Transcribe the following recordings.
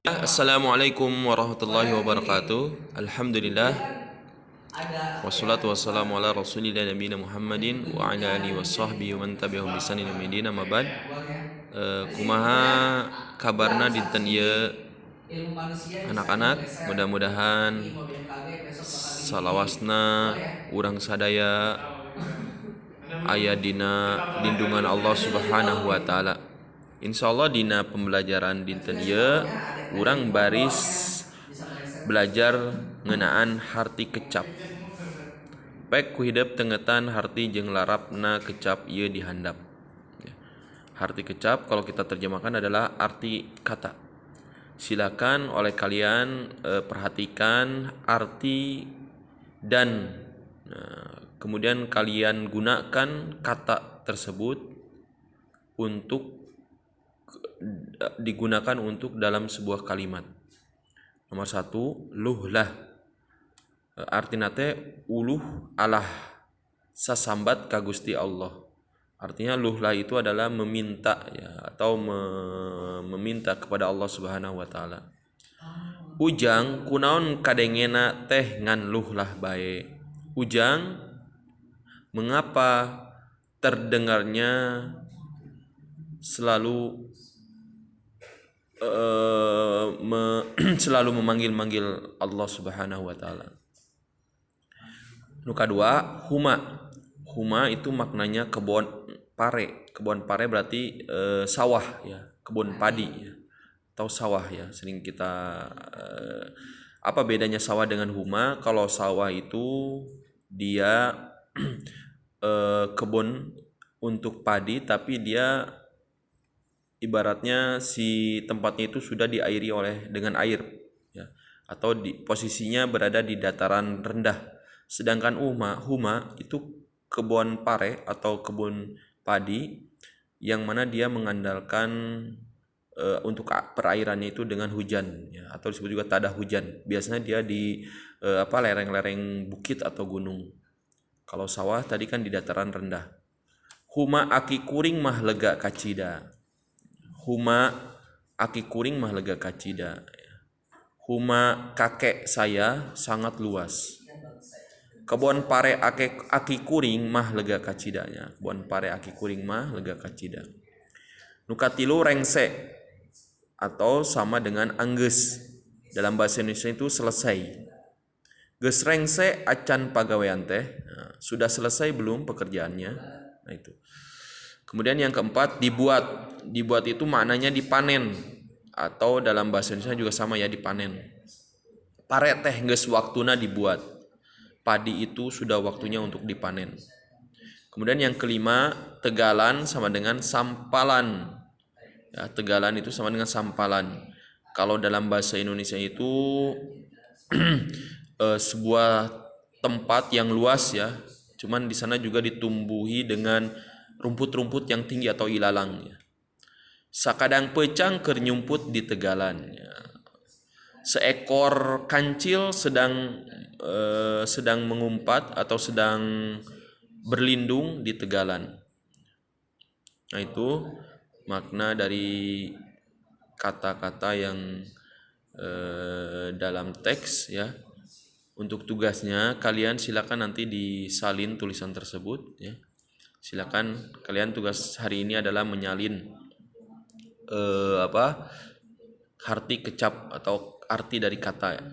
Assalamualaikum warahmatullahi wabarakatuh. Alhamdulillah. Wassalatu wassalamu ala rasulillah nabiyina Muhammadin wa ala alihi wasahbihi wa man tabi'ahum bi ihsanin ila yaumil mabad. Kumaha kabarna dinten ieu anak-anak, mudah-mudahan salawasna urang sadaya aya dina lindungan Allah Subhanahu wa taala. Insyaallah dina pembelajaran dinten ieu urang baris belajar ngeunaan harti kecap. Pek ku hideup tengetan harti jeung larapna kecap ieu dihandap. Harti kecap kalau kita terjemahkan adalah arti kata. Silakan oleh kalian perhatikan arti dan kemudian kalian gunakan kata tersebut untuk digunakan untuk dalam sebuah kalimat. Nomor 1, luhlah. Artina teh uluh alah sasambat ka Gusti Allah. Artinya luhlah itu adalah meminta ya, atau meminta kepada Allah Subhanahu wa taala. Ujang kunaon kadengena teh ngan luhlah bae. Ujang, mengapa terdengarnya selalu selalu memanggil-manggil Allah Subhanahu wa taala. Nu kadua, huma. Huma itu maknanya kebun pare. Kebun pare berarti sawah ya, kebun padi ya, atau sawah ya. Sering kita apa bedanya sawah dengan huma? Kalau sawah itu dia kebun untuk padi, tapi dia ibaratnya si tempatnya itu sudah diairi dengan air ya, atau posisinya berada di dataran rendah. Sedangkan huma itu kebun pare atau kebun padi yang mana dia mengandalkan untuk perairannya itu dengan hujan ya, atau disebut juga tadah hujan. Biasanya dia di lereng-lereng bukit atau gunung. Kalau sawah tadi kan di dataran rendah. Huma aki kuring mah lega kacida. Huma aki kuring mah lega kacida. Huma kakek saya sangat luas. Kebon pare aki kuring mah lega kacidanya. Kebon pare aki kuring mah lega kacida. Nukatilu rengse atau sama dengan anggeus. Dalam bahasa Indonesia itu selesai. Geus rengse acan pagawean teh. Nah, sudah selesai belum pekerjaannya? Nah itu. Kemudian yang keempat, dibuat. Dibuat itu maknanya dipanen, atau dalam bahasa Indonesia juga sama ya, dipanen. Pare teh geus waktuna dibuat. Padi itu sudah waktunya untuk dipanen. Kemudian yang kelima, tegalan sama dengan sampalan. Ya, tegalan itu sama dengan sampalan. Kalau dalam bahasa Indonesia itu sebuah tempat yang luas ya, cuman di sana juga ditumbuhi dengan rumput-rumput yang tinggi atau ilalang ya. Sakadang pecang keur nyumput di tegalan ya. Seekor kancil sedang mengumpat atau sedang berlindung di tegalan. Nah itu makna dari kata-kata yang dalam teks ya. Untuk tugasnya kalian silakan nanti disalin tulisan tersebut ya. Silakan kalian tugas hari ini adalah menyalin arti kecap atau arti dari kata ya.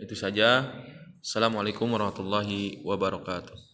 Itu saja. Assalamualaikum warahmatullahi wabarakatuh.